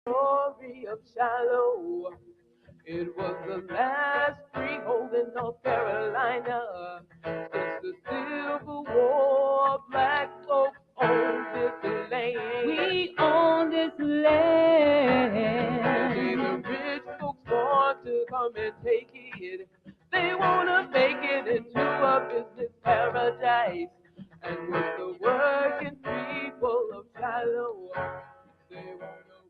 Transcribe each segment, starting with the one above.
Story of Shiloh. It was the last freehold in North Carolina. Since the Civil War, black folks owned this land. We own this land. Only the rich folks want to come and take it. They want to make it into a business paradise. And with the working people of Shiloh, they want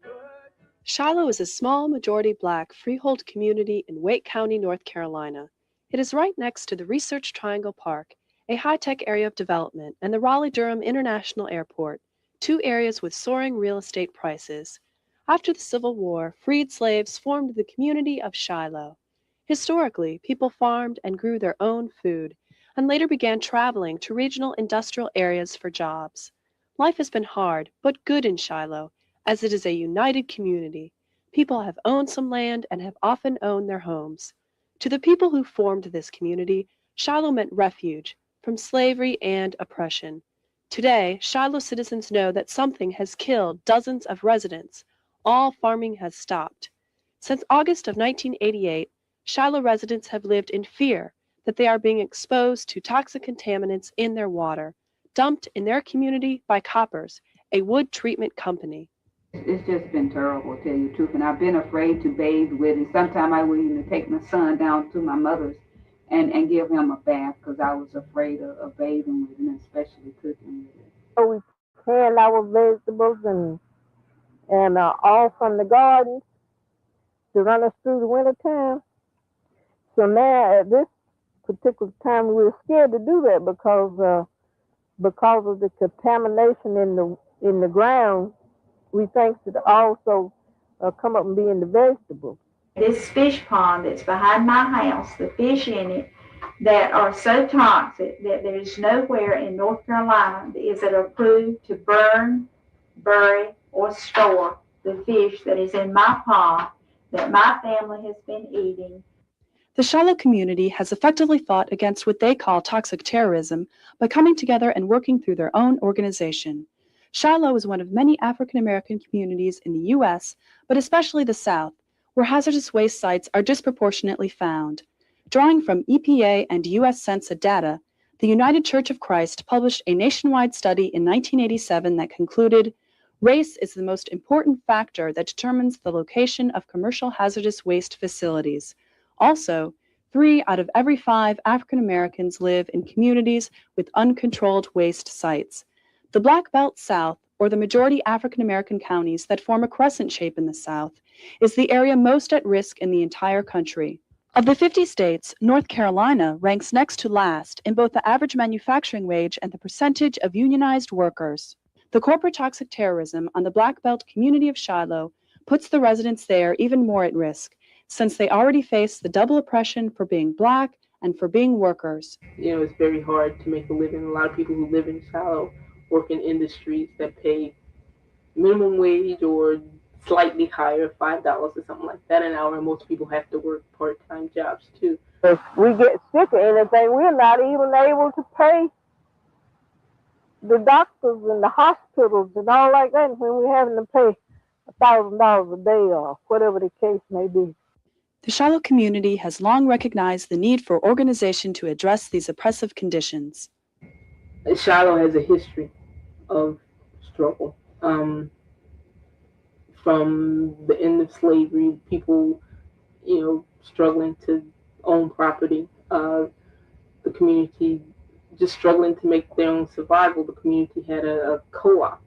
to work. Shiloh is a small majority black freehold community in Wake County, North Carolina. It is right next to the Research Triangle Park, a high-tech area of development, and the Raleigh-Durham International Airport, two areas with soaring real estate prices. After the Civil War, freed slaves formed the community of Shiloh. Historically, people farmed and grew their own food, and later began traveling to regional industrial areas for jobs. Life has been hard, but good in Shiloh, as it is a united community. People have owned some land and have often owned their homes. To the people who formed this community, Shiloh meant refuge from slavery and oppression. Today, Shiloh citizens know that something has killed dozens of residents. All farming has stopped. Since August of 1988, Shiloh residents have lived in fear that they are being exposed to toxic contaminants in their water, dumped in their community by Coppers, a wood treatment company. It's just been terrible, to tell you the truth. And I've been afraid to bathe with it. Sometimes I would even take my son down to my mother's and give him a bath because I was afraid of bathing with it, and especially cooking with it. So we canned our vegetables and all from the garden to run us through the winter time. So now at this particular time we're scared to do that because of the contamination in the ground. We think that also come up and be in the vegetables. This fish pond that's behind my house, the fish in it that are so toxic that there's nowhere in North Carolina is it approved to burn, bury, or store the fish that is in my pond that my family has been eating. The Shiloh community has effectively fought against what they call toxic terrorism by coming together and working through their own organization. Shiloh is one of many African American communities in the U.S., but especially the South, where hazardous waste sites are disproportionately found. Drawing from EPA and U.S. Census data, the United Church of Christ published a nationwide study in 1987 that concluded, race is the most important factor that determines the location of commercial hazardous waste facilities. Also, 3 out of every 5 African Americans live in communities with uncontrolled waste sites. The Black Belt South, or the majority African American counties that form a crescent shape in the South, is the area most at risk in the entire country. Of the 50 states, North Carolina ranks next to last in both the average manufacturing wage and the percentage of unionized workers. The corporate toxic terrorism on the Black Belt community of Shiloh puts the residents there even more at risk, since they already face the double oppression for being black and for being workers. It's very hard to make a living. A lot of people who live in Shiloh work in industries that pay minimum wage or slightly higher, $5 or something like that an hour, and most people have to work part-time jobs too. If we get sick or anything, we're not even able to pay the doctors and the hospitals and all like that when we're having to pay $1,000 a day or whatever the case may be. The Shiloh community has long recognized the need for organization to address these oppressive conditions. Shiloh has a history of struggle. From the end of slavery, people, struggling to own property, the community just struggling to make their own survival. The community had a co-op,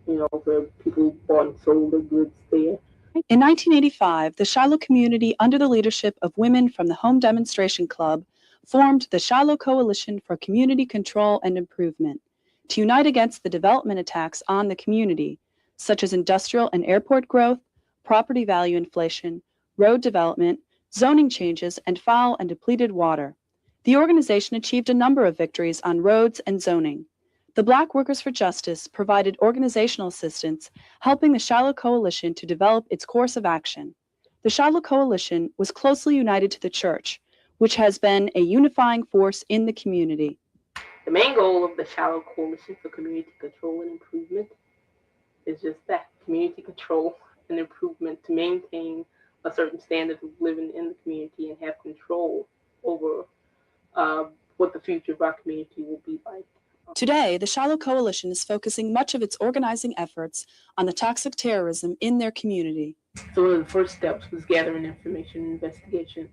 where people bought and sold their goods there. In 1985, the Shiloh community, under the leadership of women from the Home Demonstration Club, formed the Shiloh Coalition for Community Control and Improvement to unite against the development attacks on the community, such as industrial and airport growth, property value inflation, road development, zoning changes, and foul and depleted water. The organization achieved a number of victories on roads and zoning. The Black Workers for Justice provided organizational assistance, helping the Shiloh Coalition to develop its course of action. The Shiloh Coalition was closely united to the church, which has been a unifying force in the community. The main goal of the Shiloh Coalition for Community Control and Improvement is just that, community control an improvement to maintain a certain standard of living in the community and have control over what the future of our community will be like. Today, the Shiloh Coalition is focusing much of its organizing efforts on the toxic terrorism in their community. So one of the first steps was gathering information and investigation,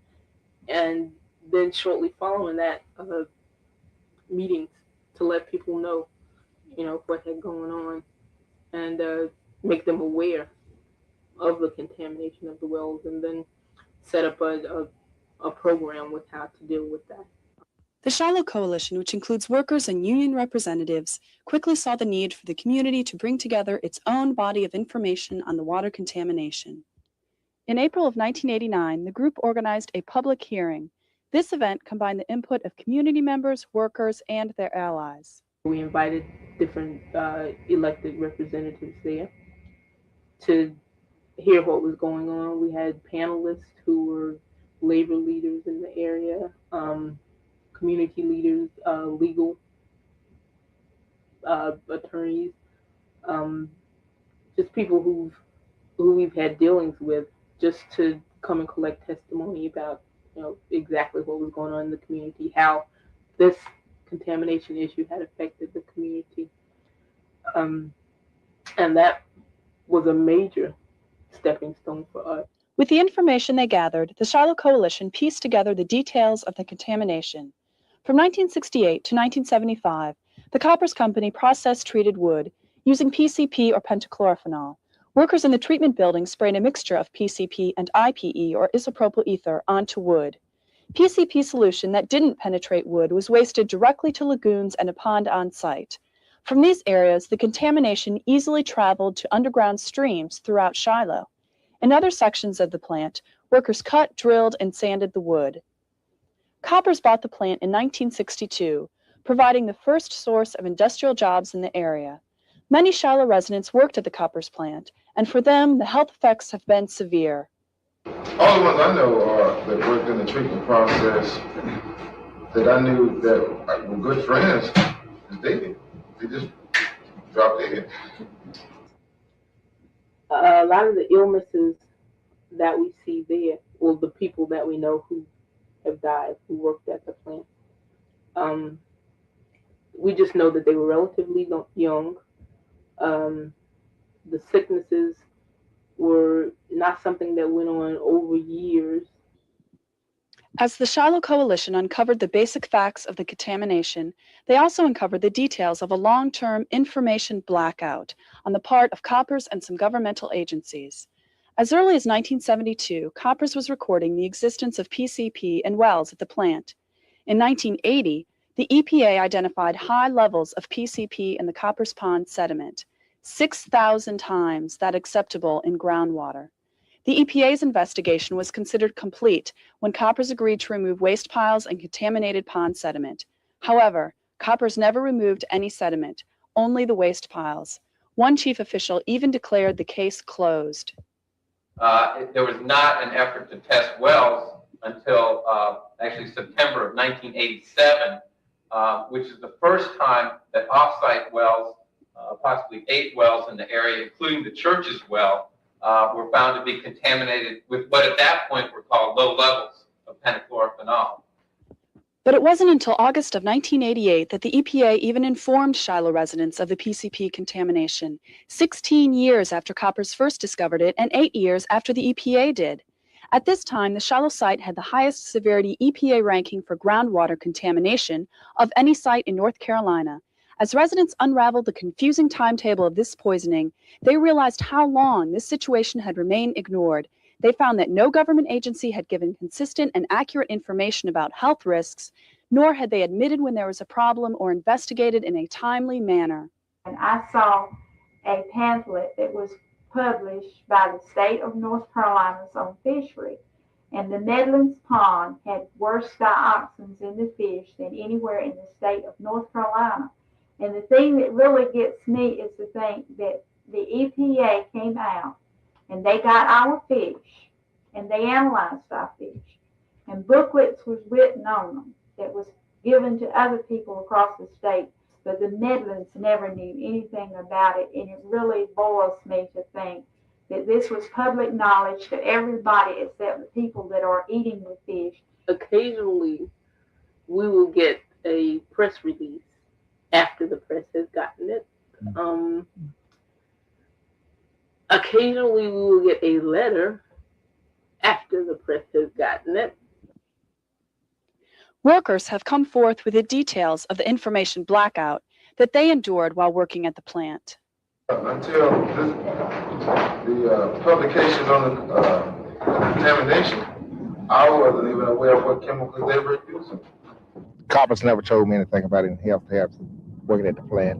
and then shortly following that, meetings to let people know, what had going on, and make them aware of the contamination of the wells, and then set up a program with how to deal with that. The Shiloh Coalition, which includes workers and union representatives, quickly saw the need for the community to bring together its own body of information on the water contamination. In April of 1989, the group organized a public hearing. This event combined the input of community members, workers, and their allies. We invited different elected representatives there to hear what was going on. We had panelists who were labor leaders in the area, community leaders, legal attorneys, just people who we've had dealings with, just to come and collect testimony about exactly what was going on in the community, how this contamination issue had affected the community, and that was a major stepping stone for us. With the information they gathered, the Shiloh Coalition pieced together the details of the contamination. From 1968 to 1975, the Koppers Company processed treated wood using PCP or pentachlorophenol. Workers in the treatment building sprayed a mixture of PCP and IPE, or isopropyl ether, onto wood. PCP solution that didn't penetrate wood was wasted directly to lagoons and a pond on site. From these areas, the contamination easily traveled to underground streams throughout Shiloh. In other sections of the plant, workers cut, drilled, and sanded the wood. Koppers bought the plant in 1962, providing the first source of industrial jobs in the area. Many Shiloh residents worked at the Koppers plant, and for them, the health effects have been severe. All the ones I know that worked in the treatment process that I knew that were good friends, they just dropped dead. A lot of the illnesses that we see there, well, the people that we know who have died, who worked at the plant, we just know that they were relatively young. The sicknesses were not something that went on over years. As the Shiloh Coalition uncovered the basic facts of the contamination, they also uncovered the details of a long-term information blackout on the part of Koppers and some governmental agencies. As early as 1972, Koppers was recording the existence of PCP in wells at the plant. In 1980, the EPA identified high levels of PCP in the Koppers Pond sediment, 6,000 times that acceptable in groundwater. The EPA's investigation was considered complete when Koppers agreed to remove waste piles and contaminated pond sediment. However, Koppers never removed any sediment, only the waste piles. One chief official even declared the case closed. There was not an effort to test wells until actually September of 1987, which is the first time that off-site wells, possibly 8 wells in the area, including the church's well, were found to be contaminated with what at that point were called low levels of pentachlorophenol. But it wasn't until August of 1988 that the EPA even informed Shiloh residents of the PCP contamination, 16 years after Koppers first discovered it and 8 years after the EPA did. At this time, the Shiloh site had the highest severity EPA ranking for groundwater contamination of any site in North Carolina. As residents unraveled the confusing timetable of this poisoning, they realized how long this situation had remained ignored. They found that no government agency had given consistent and accurate information about health risks, nor had they admitted when there was a problem or investigated in a timely manner. And I saw a pamphlet that was published by the state of North Carolina's on fishery. And the Medlands Pond had worse dioxins in the fish than anywhere in the state of North Carolina. And the thing that really gets me is to think that the EPA came out and they got our fish and they analyzed our fish. And booklets was written on them that was given to other people across the state, but the Medlands never knew anything about it. And it really boils me to think This was public knowledge to everybody except the people that are eating the fish. Occasionally, we will get a press release after the press has gotten it. Occasionally, we will get a letter after the press has gotten it. Workers have come forth with the details of the information blackout that they endured while working at the plant. Until the publication on the contamination, I wasn't even aware of what chemicals they were using. Coppers never told me anything about any health working at the plant.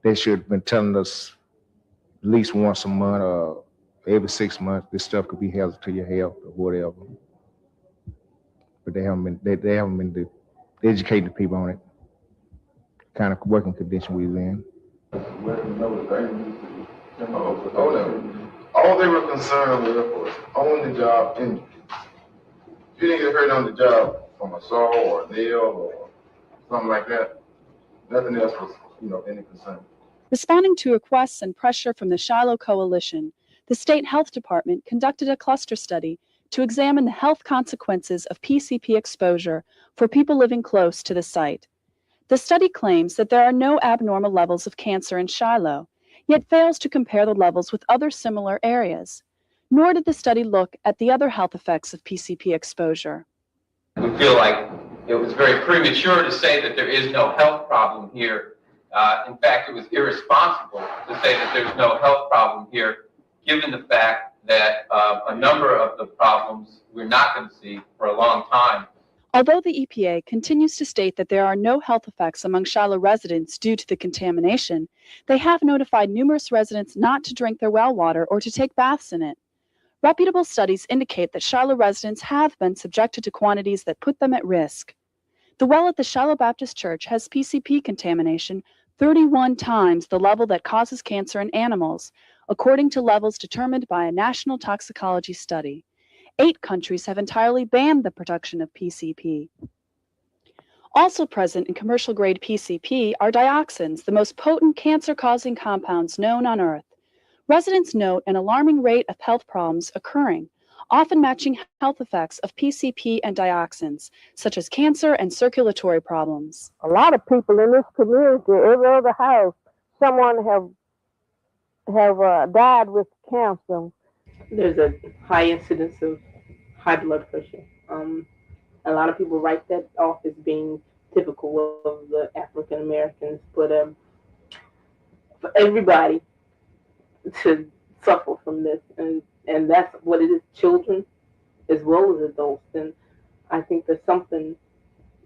They should have been telling us at least once a month or every 6 months this stuff could be hazardous to your health or whatever. But they haven't been educating the people on it, kind of working condition we was in. All they were concerned with was on the job injuries. If you didn't get hurt on the job from a saw or a nail or something like that, nothing else was, any concern. Responding to requests and pressure from the Shiloh Coalition, the State Health Department conducted a cluster study to examine the health consequences of PCP exposure for people living close to the site. The study claims that there are no abnormal levels of cancer in Shiloh, yet fails to compare the levels with other similar areas. Nor did the study look at the other health effects of PCP exposure. We feel like it was very premature to say that there is no health problem here. In fact, it was irresponsible to say that there's no health problem here, given the fact that a number of the problems we're not going to see for a long time. Although the EPA continues to state that there are no health effects among Shiloh residents due to the contamination, they have notified numerous residents not to drink their well water or to take baths in it. Reputable studies indicate that Shiloh residents have been subjected to quantities that put them at risk. The well at the Shiloh Baptist Church has PCP contamination 31 times the level that causes cancer in animals, according to levels determined by a national toxicology study. 8 countries have entirely banned the production of PCP. Also present in commercial-grade PCP are dioxins, the most potent cancer-causing compounds known on Earth. Residents note an alarming rate of health problems occurring, often matching health effects of PCP and dioxins, such as cancer and circulatory problems. A lot of people in this community, every other house, someone have died with cancer. There's a high incidence of high blood pressure. A lot of people write that off as being typical of the African Americans, but for everybody to suffer from this, and that's what it is, children as well as adults. And I think there's something,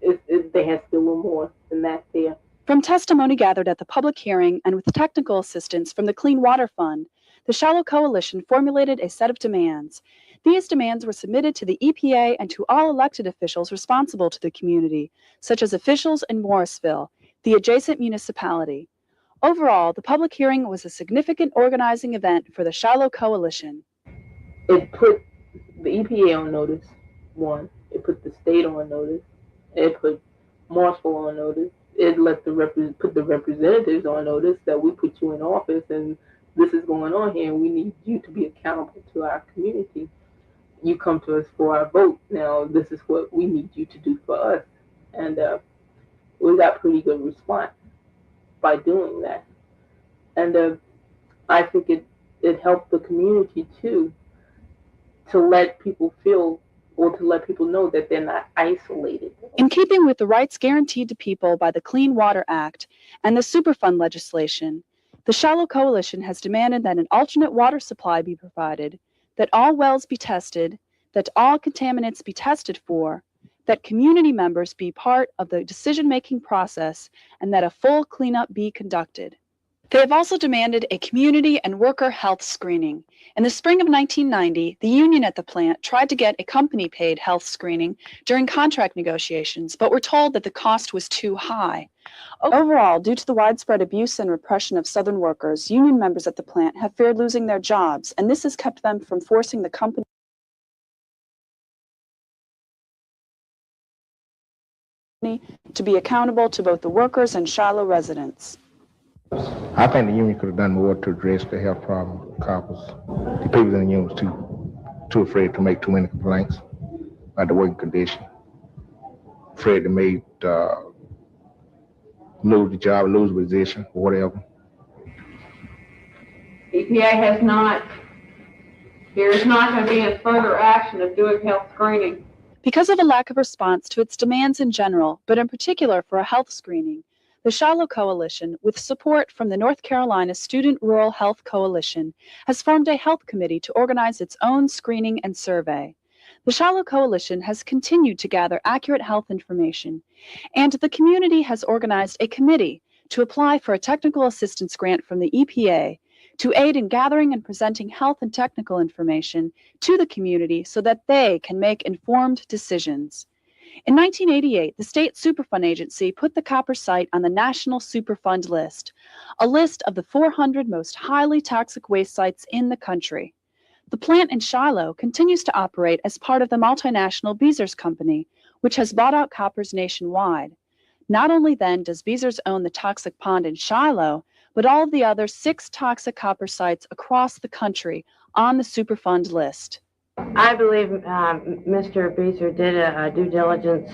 there has to be a little more than that there. From testimony gathered at the public hearing and with technical assistance from the Clean Water Fund, the Shiloh Coalition formulated a set of demands. These demands were submitted to the EPA and to all elected officials responsible to the community, such as officials in Morrisville, the adjacent municipality. Overall, the public hearing was a significant organizing event for the Shiloh Coalition. It put the EPA on notice, one. It put the state on notice. It put Morrisville on notice. It let put the representatives on notice that we put you in office and this is going on here and we need you to be accountable to our community. You come to us for our vote. Now, this is what we need you to do for us. And we got pretty good response by doing that. And I think it helped the community too, to let people feel or to let people know that they're not isolated. In keeping with the rights guaranteed to people by the Clean Water Act and the Superfund legislation, the Shiloh Coalition has demanded that an alternate water supply be provided, that all wells be tested, that all contaminants be tested for, that community members be part of the decision-making process, and that a full cleanup be conducted. They have also demanded a community and worker health screening. In the spring of 1990, the union at the plant tried to get a company-paid health screening during contract negotiations, but were told that the cost was too high. Overall, due to the widespread abuse and repression of Southern workers, union members at the plant have feared losing their jobs, and this has kept them from forcing the company to be accountable to both the workers and Shiloh residents. I think the union could have done more to address the health problem of coppers. The people in the union was too afraid to make too many complaints about the working condition. Afraid to make lose the job, lose the position, or whatever. EPA has not, there is not going to be a further action of doing health screening. Because of a lack of response to its demands in general, but in particular for a health screening, the Shiloh Coalition, with support from the North Carolina Student Rural Health Coalition, has formed a health committee to organize its own screening and survey. The Shiloh Coalition has continued to gather accurate health information, and the community has organized a committee to apply for a technical assistance grant from the EPA to aid in gathering and presenting health and technical information to the community so that they can make informed decisions. In 1988, the State Superfund Agency put the copper site on the National Superfund list, a list of the 400 most highly toxic waste sites in the country. The plant in Shiloh continues to operate as part of the multinational Beezers Company, which has bought out coppers nationwide. Not only then does Beezers own the toxic pond in Shiloh, but all of the other 6 toxic copper sites across the country on the Superfund list. I believe Mr. Beezer did a due diligence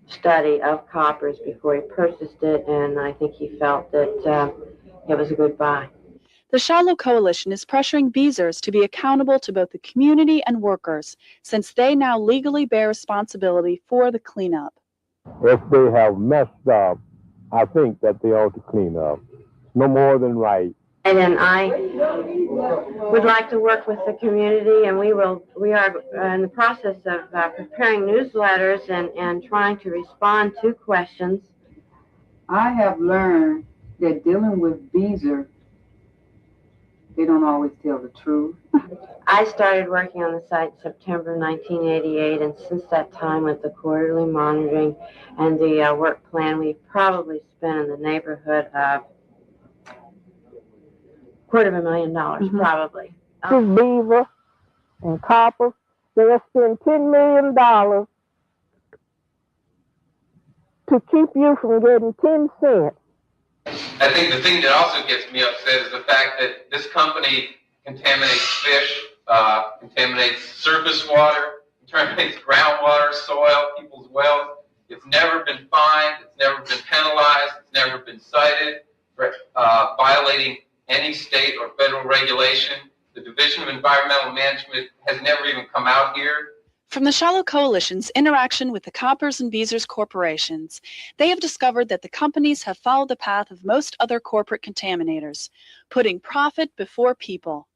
study of coppers before he purchased it, and I think he felt that it was a good buy. The Shiloh Coalition is pressuring Beezers to be accountable to both the community and workers, since they now legally bear responsibility for the cleanup. If they have messed up, I think that they ought to clean up. No more than right. And then I would like to work with the community, and we are in the process of preparing newsletters and trying to respond to questions. I have learned that dealing with Beezer, they don't always tell the truth. I started working on the site in September 1988, and since that time with the quarterly monitoring and the work plan, we've probably spent in the neighborhood of $250,000, probably. This beaver and copper, they'll spend $10 million to keep you from getting 10 cents. I think the thing that also gets me upset is the fact that this company contaminates fish, contaminates surface water, contaminates groundwater, soil, people's wells. It's never been fined, it's never been penalized, it's never been cited for violating any state or federal regulation. The Division of Environmental Management has never even come out here. From the Shiloh Coalition's interaction with the Coppers and Beezers corporations, they have discovered that the companies have followed the path of most other corporate contaminators, putting profit before people.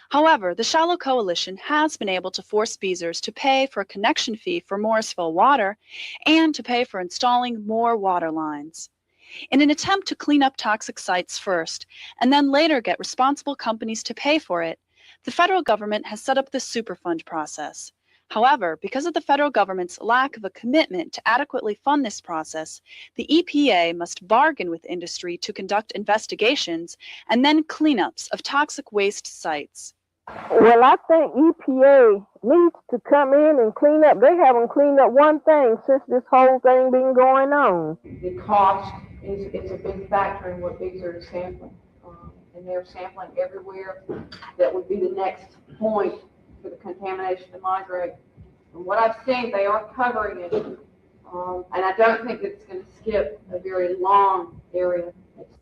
However, the Shiloh Coalition has been able to force Beezers to pay for a connection fee for Morrisville Water and to pay for installing more water lines. In an attempt to clean up toxic sites first, and then later get responsible companies to pay for it, the federal government has set up the Superfund process. However, because of the federal government's lack of a commitment to adequately fund this process, the EPA must bargain with industry to conduct investigations and then cleanups of toxic waste sites. Well, I think EPA needs to come in and clean up. They haven't cleaned up one thing since this whole thing been going on. The cost is a big factor in what Beezer is sampling. And they're sampling everywhere. That would be the next point for the contamination to migrate. From what I've seen, they are covering it. And I don't think it's going to skip a very long area.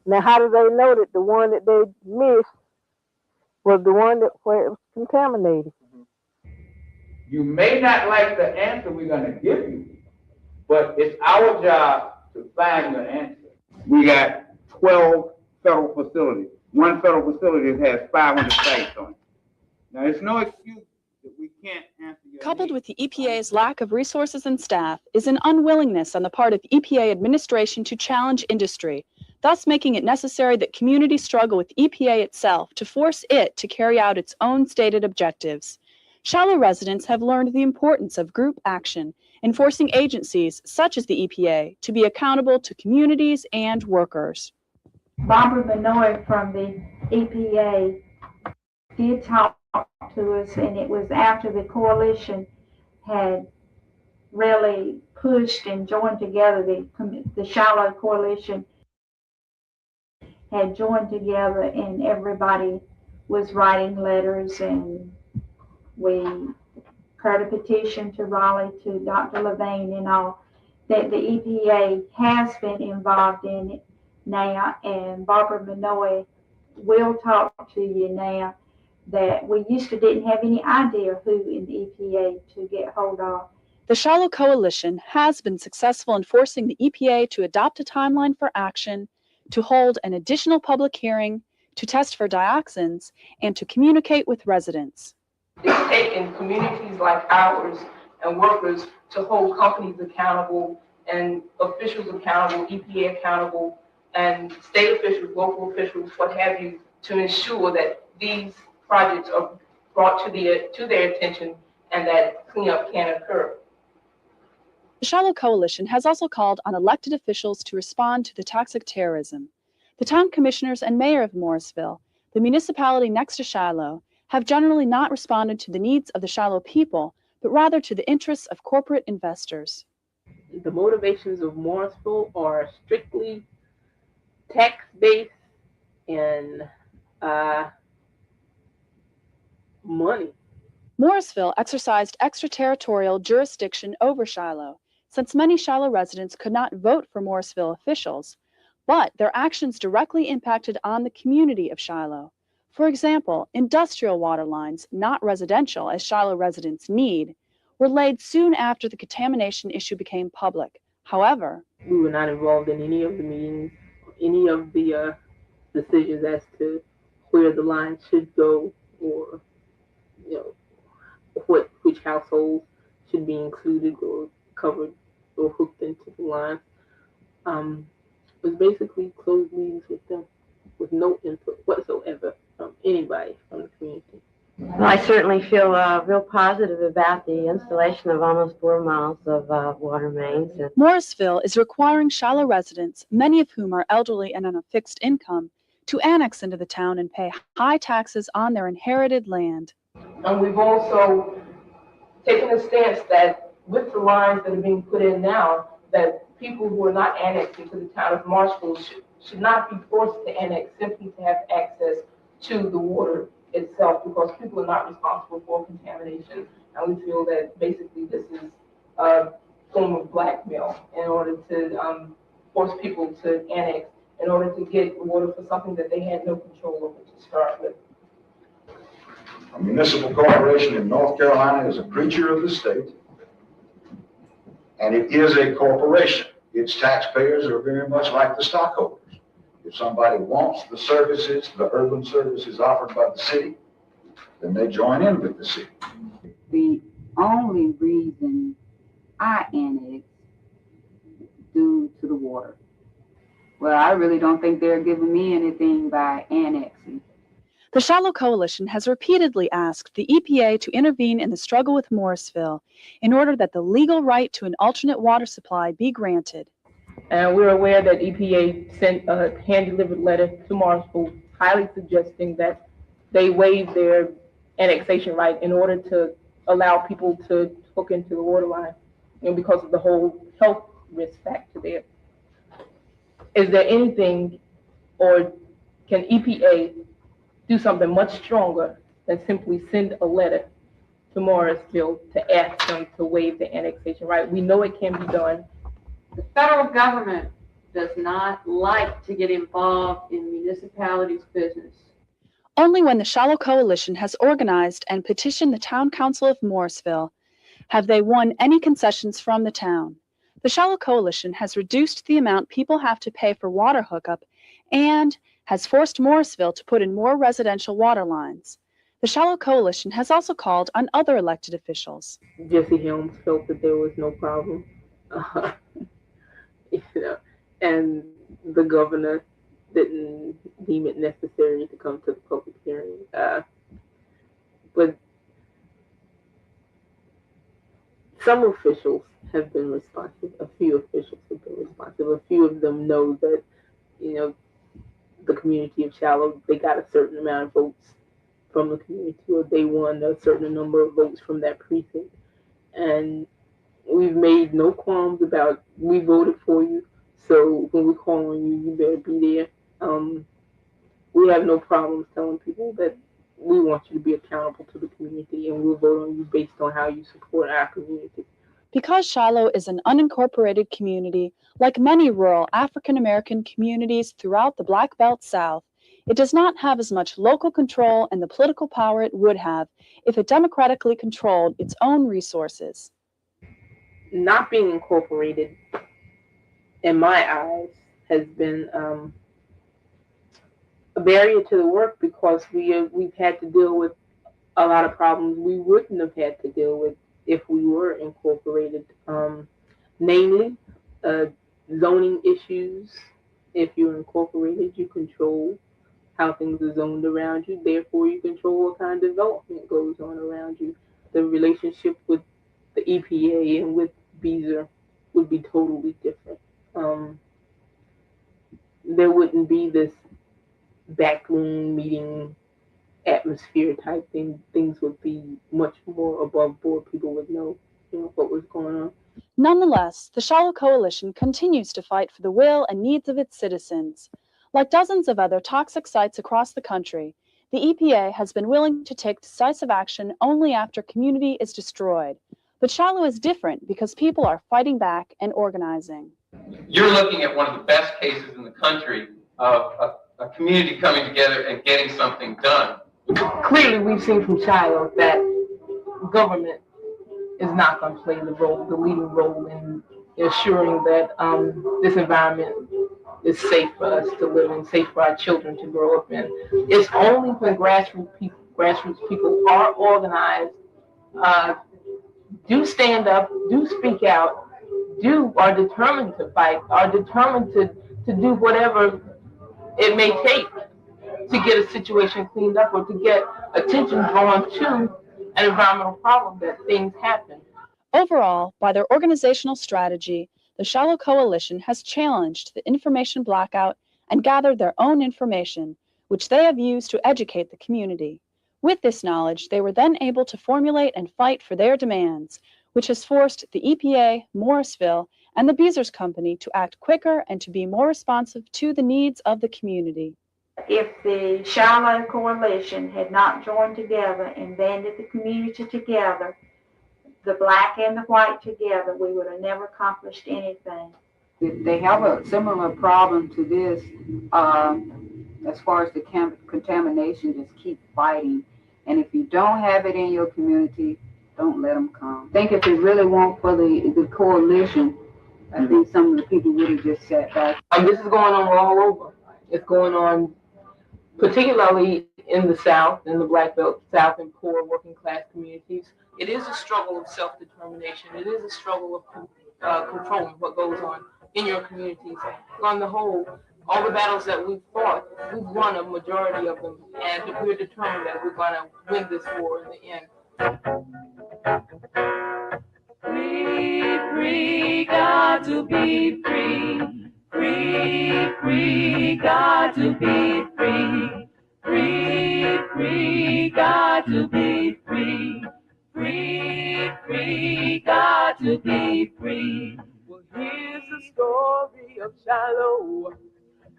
Now, how do they know that the one that they missed was the one where it was contaminated? You may not like the answer we're going to give you, but it's our job to find you an answer. We got 12 federal facilities. One federal facility has 500 sites on it. Now, there's no excuse that we can't answer your Coupled needs. with the EPA's lack of resources and staff is an unwillingness on the part of EPA administration to challenge industry, thus making it necessary that communities struggle with EPA itself to force it to carry out its own stated objectives. Shiloh residents have learned the importance of group action in forcing agencies such as the EPA to be accountable to communities and workers. Barbara Benoit from the EPA did talk to us, and it was after the coalition had really pushed and joined together, the Shiloh Coalition had joined together, and everybody was writing letters, and we heard a petition to Raleigh, to Dr. Levain and all, that the EPA has been involved in it now, and Barbara Minoy will talk to you now, that we used to didn't have any idea who in the EPA to get hold of. The Shiloh Coalition has been successful in forcing the EPA to adopt a timeline for action, to hold an additional public hearing, to test for dioxins, and to communicate with residents. It's taken communities like ours and workers to hold companies accountable and officials accountable, EPA accountable, and state officials, local officials, what have you, to ensure that these projects are brought to their attention and that cleanup can occur. The Shiloh Coalition has also called on elected officials to respond to the toxic terrorism. The town commissioners and mayor of Morrisville, the municipality next to Shiloh, have generally not responded to the needs of the Shiloh people, but rather to the interests of corporate investors. The motivations of Morrisville are strictly tax-based and money. Morrisville exercised extraterritorial jurisdiction over Shiloh, since many Shiloh residents could not vote for Morrisville officials, but their actions directly impacted on the community of Shiloh. For example, industrial water lines, not residential as Shiloh residents need, were laid soon after the contamination issue became public. However, we were not involved in any of the meetings, any of the decisions as to where the line should go, or which households should be included or covered or hooked into the line. It was basically closed meetings with them, with no input whatsoever from anybody from the community. Well, I certainly feel real positive about the installation of almost 4 miles of water mains. Morrisville is requiring Shiloh residents, many of whom are elderly and on a fixed income, to annex into the town and pay high taxes on their inherited land. And we've also taken a stance that with the lines that are being put in now, that people who are not annexed into the town of Morrisville should not be forced to annex simply to have access to the water itself, because people are not responsible for contamination. And we feel that basically this is a form of blackmail in order to force people to annex in order to get water for something that they had no control over to start with. A municipal corporation in North Carolina is a creature of the state, and it is a corporation. Its taxpayers are very much like the stockholders. If somebody wants the services, the urban services offered by the city, then they join in with the city. The only reason I annexed due to the water. Well, I really don't think they're giving me anything by annexing. The Shiloh Coalition has repeatedly asked the EPA to intervene in the struggle with Morrisville in order that the legal right to an alternate water supply be granted. And we're aware that EPA sent a hand-delivered letter to Morrisville highly suggesting that they waive their annexation right in order to allow people to hook into the water line, because of the whole health risk factor there. Is there anything, or can EPA do something much stronger than simply send a letter to Morrisville to ask them to waive the annexation right? We know it can be done. The federal government does not like to get involved in municipalities' business. Only when the Shiloh Coalition has organized and petitioned the Town Council of Morrisville have they won any concessions from the town. The Shiloh Coalition has reduced the amount people have to pay for water hookup and has forced Morrisville to put in more residential water lines. The Shiloh Coalition has also called on other elected officials. Jesse Helms felt that there was no problem. And the governor didn't deem it necessary to come to the public hearing. But some officials have been responsive. A few officials have been responsive. A few of them know that, the community of Shiloh, they got a certain amount of votes from the community, or they won a certain number of votes from that precinct. And we've made no qualms about, we voted for you, so when we call on you, you better be there. we have no problems telling people that we want you to be accountable to the community, and we'll vote on you based on how you support our community. Because Shiloh is an unincorporated community, like many rural African American communities throughout the Black Belt South, it does not have as much local control and the political power it would have if it democratically controlled its own resources. Not being incorporated, in my eyes, has been a barrier to the work because we've had to deal with a lot of problems we wouldn't have had to deal with if we were incorporated, namely zoning issues. If you're incorporated, you control how things are zoned around you. Therefore, you control what kind of development goes on around you. The relationship with the EPA and with Beezer would be totally different. There wouldn't be this backroom meeting atmosphere type thing. Things would be much more above board. People would know, what was going on. Nonetheless, the Shiloh Coalition continues to fight for the will and needs of its citizens. Like dozens of other toxic sites across the country, the EPA has been willing to take decisive action only after community is destroyed. But Shiloh is different because people are fighting back and organizing. You're looking at one of the best cases in the country of a community coming together and getting something done. Clearly, we've seen from Shiloh that government is not going to play the leading role in ensuring that this environment is safe for us to live in, safe for our children to grow up in. It's only when grassroots people are organized, do stand up, do speak out, are determined to fight, are determined to do whatever it may take to get a situation cleaned up or to get attention drawn to an environmental problem that things happen. Overall, by their organizational strategy, the Shiloh Coalition has challenged the information blackout and gathered their own information, which they have used to educate the community. With this knowledge, they were then able to formulate and fight for their demands, which has forced the EPA, Morrisville, and the Beezers Company to act quicker and to be more responsive to the needs of the community. If the Shiloh Coalition had not joined together and banded the community together, the black and the white together, we would have never accomplished anything. They have a similar problem to this as far as the contamination. Just keep fighting. And if you don't have it in your community, don't let them come. I think if they really want for the coalition, I think some of the people would have just sat back. This is going on all over. It's going on particularly in the South, in the Black Belt South, and poor working class communities. It is a struggle of self-determination. It is a struggle of controlling what goes on in your communities. On the whole, all the battles that we've fought, we've won a majority of them, and we're determined that we're going to win this war in the end. Free, got to be free. Free, got to be free. Free, got to be free. Free, got to be free. Well, here's the story of Shiloh.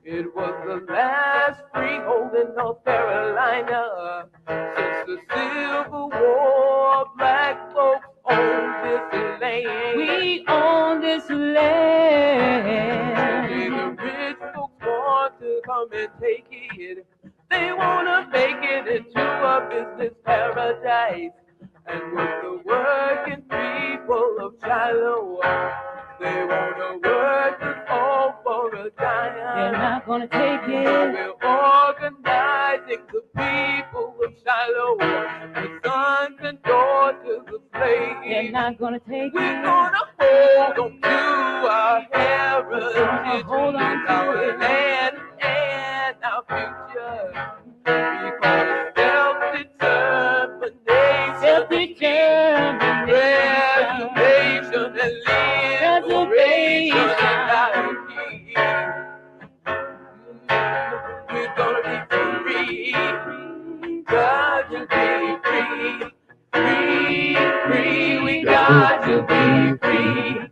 It was the last freehold in North Carolina. Since the Civil War, black folks own this land. We own this land. Only the rich folks want to come and take it. They want to make it into a business paradise. And with the working people of Shiloh, they want to work us all for a dime. They're not going to take it. So we're organizing the people of Shiloh, the sons and daughters of slaves. They're not going to take it. We're going to hold on to our heritage, hold on to our land and our future. Because self-determination, reservation and liberation. We're gonna be free, got to be free, free, we got to be free.